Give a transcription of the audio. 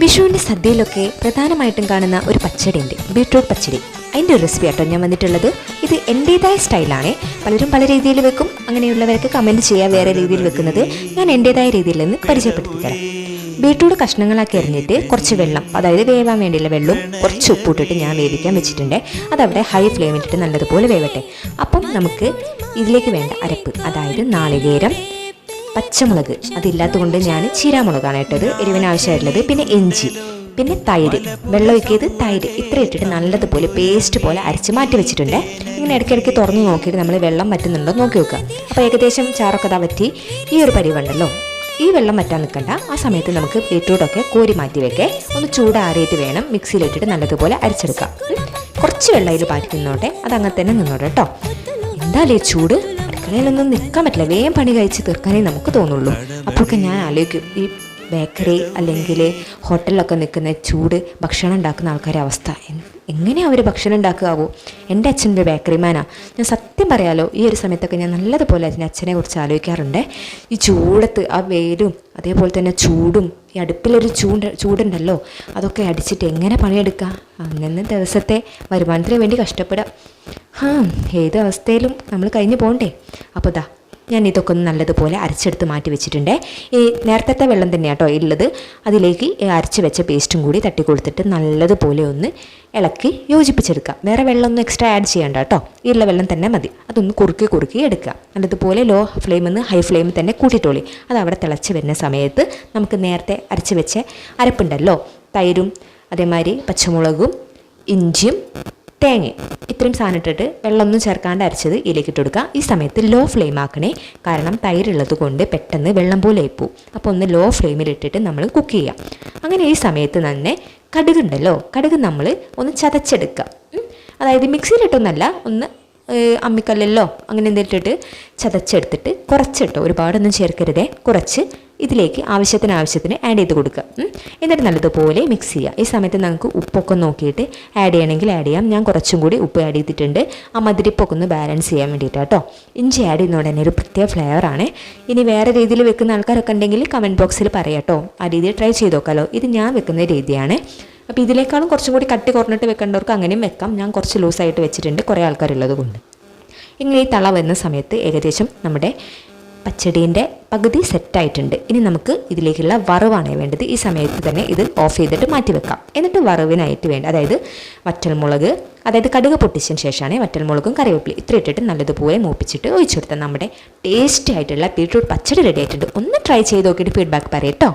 വിഷുവിൻ്റെ സദ്യയിലൊക്കെ പ്രധാനമായിട്ടും കാണുന്ന ഒരു പച്ചടിയുണ്ട്, ബീട്രൂട്ട് പച്ചടി. അതിൻ്റെ ഒരു റെസിപ്പി ആട്ടോ ഞാൻ വന്നിട്ടുള്ളത്. ഇത് എൻ്റേതായ സ്റ്റൈലാണ്. പലരും പല രീതിയിൽ വെക്കും. അങ്ങനെയുള്ളവർക്ക് കമൻറ്റ് ചെയ്യുക വേറെ രീതിയിൽ വെക്കുന്നത്. ഞാൻ എൻ്റേതായ രീതിയിൽ നിന്ന് പരിചയപ്പെടുത്തി തരാം. ബീട്രൂട്ട് കഷ്ണങ്ങളാക്കി എറിഞ്ഞിട്ട് കുറച്ച് വെള്ളം, അതായത് വേവാൻ വേണ്ടിയുള്ള വെള്ളവും കുറച്ച് ഉപ്പിട്ടിട്ട് ഞാൻ വേവിക്കാൻ വെച്ചിട്ടുണ്ട്. അതവിടെ ഹൈ ഫ്ലെയിമിലിട്ട് നല്ലതുപോലെ വേവട്ടെ. അപ്പം നമുക്ക് ഇതിലേക്ക് വേണ്ട അരപ്പ്, അതായത് നാളികേരം, പച്ചമുളക്, അതില്ലാത്തത് കൊണ്ട് ഞാൻ ചീരാമുളകാണ് ഇട്ടത്, എരിവിന് ആവശ്യമായിട്ടുള്ളത്. പിന്നെ ഇഞ്ചി, പിന്നെ തൈര്, വെള്ളം ഒഴിക്കിയത് തൈര്, ഇത്ര ഇട്ടിട്ട് നല്ലതുപോലെ പേസ്റ്റ് പോലെ അരച്ച് മാറ്റി വെച്ചിട്ടുണ്ട്. ഇങ്ങനെ ഇടയ്ക്കിടയ്ക്ക് തുറന്ന് നോക്കിയിട്ട് നമ്മൾ വെള്ളം വറ്റുന്നുണ്ടോ നോക്കി വെക്കുക. അപ്പോൾ ഏകദേശം ചാറൊക്കെ ഇതാ വറ്റി ഈ ഒരു പരിവുണ്ടല്ലോ. ഈ വെള്ളം വറ്റാൻ നിൽക്കണ്ട. ആ സമയത്ത് നമുക്ക് ബീട്രൂട്ടൊക്കെ കോരി മാറ്റി വെക്കേ. ഒന്ന് ചൂടാറിയിട്ട് വേണം മിക്സിയിലിട്ടിട്ട് നല്ലതുപോലെ അരച്ചെടുക്കാം. കുറച്ച് വെള്ളം അതിൽ പാറ്റി നിന്നോട്ടെ, അതങ്ങനെ തന്നെ നിന്നോട്ടെ കേട്ടോ. എന്തായാലും ഈ ചൂട് അടുക്കളയിലൊന്നും നിൽക്കാൻ പറ്റില്ല. വേഗം പണി കഴിച്ച് തീർക്കാനേ നമുക്ക് തോന്നുള്ളൂ. അപ്പോഴൊക്കെ ഞാൻ ആലോചിക്കും, ഈ ബേക്കറി അല്ലെങ്കിൽ ഹോട്ടലിലൊക്കെ നിൽക്കുന്ന ചൂട് ഭക്ഷണം ഉണ്ടാക്കുന്ന ആൾക്കാരുടെ അവസ്ഥ. എങ്ങനെയാണ് അവർ ഭക്ഷണം ഉണ്ടാക്കാവോ? എൻ്റെ അച്ഛൻ്റെ ബേക്കറിമാനാണ്. ഞാൻ സത്യം പറയാലോ, ഈ ഒരു സമയത്തൊക്കെ ഞാൻ നല്ലതുപോലെ എൻ്റെ അച്ഛനെ കുറിച്ച് ആലോചിക്കാറുണ്ട്. ഈ ചൂടത്ത് ആ വെയിലും അതേപോലെ തന്നെ ചൂടും, ഈ അടുപ്പിലൊരു ചൂടുണ്ടല്ലോ, അതൊക്കെ അടിച്ചിട്ട് എങ്ങനെ പണിയെടുക്കുക? അങ്ങനെ ദിവസത്തെ വരുമാനത്തിന് വേണ്ടി കഷ്ടപ്പെടാം. ഏത് അവസ്ഥയിലും നമ്മൾ കഴിഞ്ഞ് പോകണ്ടേ. അപ്പോൾ ദാ ഞാൻ ഇതൊക്കെ ഒന്ന് നല്ലതുപോലെ അരച്ചെടുത്ത് മാറ്റി വെച്ചിട്ടുണ്ട്. ഈ നേരത്തെ വെള്ളം തന്നെയാണ് കേട്ടോ ഉള്ളത്. അതിലേക്ക് അരച്ച് വെച്ച പേസ്റ്റും കൂടി തട്ടി കൊടുത്തിട്ട് നല്ലതുപോലെ ഒന്ന് ഇളക്കി യോജിപ്പിച്ചെടുക്കുക. വേറെ വെള്ളമൊന്നും എക്സ്ട്രാ ആഡ് ചെയ്യണ്ട കേട്ടോ, ഈ ഉള്ള വെള്ളം തന്നെ മതി. അതൊന്ന് കുറുക്കി എടുക്കുക. നല്ലതുപോലെ ലോ ഫ്ലെയിമിൽ നിന്ന് ഹൈ ഫ്ലെയിമിൽ തന്നെ കൂട്ടിയിട്ടോളി. അത് അവിടെ തിളച്ച് വരുന്ന സമയത്ത് നമുക്ക് നേരത്തെ അരച്ച് വെച്ച അരപ്പുണ്ടല്ലോ, തൈരും അതേമാതിരി പച്ചമുളകും ഇഞ്ചിയും തേങ്ങ, ഇത്രയും സാധനം ഇട്ടിട്ട് വെള്ളമൊന്നും ചേർക്കാണ്ട് അരച്ചത് ഇതിലേക്ക് ഇട്ട് കൊടുക്കുക. ഈ സമയത്ത് ലോ ഫ്ലെയിം ആക്കണേ, കാരണം തൈരുള്ളത് കൊണ്ട് പെട്ടെന്ന് വെള്ളം പോലെ ആയിപ്പോവും. അപ്പോൾ ഒന്ന് ലോ ഫ്ലെയിമിൽ ഇട്ടിട്ട് നമ്മൾ കുക്ക് ചെയ്യാം. അങ്ങനെ ഈ സമയത്ത് തന്നെ കടുകുണ്ടല്ലോ, കടുക് നമ്മൾ ഒന്ന് ചതച്ചെടുക്കുക. അതായത് മിക്സിയിലിട്ടൊന്നല്ല, ഒന്ന് അമ്മിക്കല്ലല്ലോ അങ്ങനെ എന്തിട്ടിട്ട് ചതച്ചെടുത്തിട്ട് കുറച്ചിട്ടോ, ഒരുപാടൊന്നും ചേർക്കരുതേ, കുറച്ച് ഇതിലേക്ക് ആവശ്യത്തിന് ആഡ് ചെയ്ത് കൊടുക്കുക. എന്നിട്ട് നല്ലതുപോലെ മിക്സ് ചെയ്യുക. ഈ സമയത്ത് നമുക്ക് ഉപ്പൊക്കെ നോക്കിയിട്ട് ആഡ് ചെയ്യണമെങ്കിൽ ആഡ് ചെയ്യാം. ഞാൻ കുറച്ചും കൂടി ഉപ്പ് ആഡ് ചെയ്തിട്ടുണ്ട്, ആ മധുരിപ്പൊക്കെ ഒന്ന് ബാലൻസ് ചെയ്യാൻ വേണ്ടിയിട്ടാണ് കേട്ടോ. ഇഞ്ചി ആഡ് ചെയ്യുന്നതോടെ തന്നെ ഒരു പ്രത്യേക ഫ്ലേവറാണ്. ഇനി വേറെ രീതിയിൽ വെക്കുന്ന ആൾക്കാരൊക്കെ ഉണ്ടെങ്കിൽ കമൻറ്റ് ബോക്സിൽ പറയാം കേട്ടോ. ആ രീതിയിൽ ട്രൈ ചെയ്ത് നോക്കാമല്ലോ. ഇത് ഞാൻ വെക്കുന്ന രീതിയാണ്. അപ്പോൾ ഇതിനേക്കാളും കുറച്ചും കൂടി കട്ടി കുറഞ്ഞിട്ട് വെക്കേണ്ടവർക്ക് അങ്ങനെയും വെക്കാം. ഞാൻ കുറച്ച് ലൂസായിട്ട് വെച്ചിട്ടുണ്ട്, കുറേ ആൾക്കാരുള്ളത് കൊണ്ട്. ഇങ്ങനെ ഈ തള വരുന്ന സമയത്ത് ഏകദേശം നമ്മുടെ പച്ചടീൻ്റെ പകുതി സെറ്റായിട്ടുണ്ട്. ഇനി നമുക്ക് ഇതിലേക്കുള്ള വറവാണ് വേണ്ടത്. ഈ സമയത്ത് തന്നെ ഇത് ഓഫ് ചെയ്തിട്ട് മാറ്റി വെക്കാം. എന്നിട്ട് വറവിനായിട്ട് വേണ്ട, അതായത് വറ്റൽമുളക്, അതായത് കടുക് പൊട്ടിച്ചതിന് ശേഷമാണ് വറ്റൽമുളകും കറിവേപ്പില ഇത്ര ഇട്ടിട്ട് നല്ലതുപോലെ മൂപ്പിച്ചിട്ട് ഒഴിച്ചു കൊടുത്താൽ നമ്മുടെ ടേസ്റ്റി ആയിട്ടുള്ള ബീട്രൂട്ട് പച്ചടി റെഡി ആയിട്ടുണ്ട്. ഒന്ന് ട്രൈ ചെയ്ത് നോക്കിയിട്ട് ഫീഡ്ബാക്ക് പറയാം കേട്ടോ.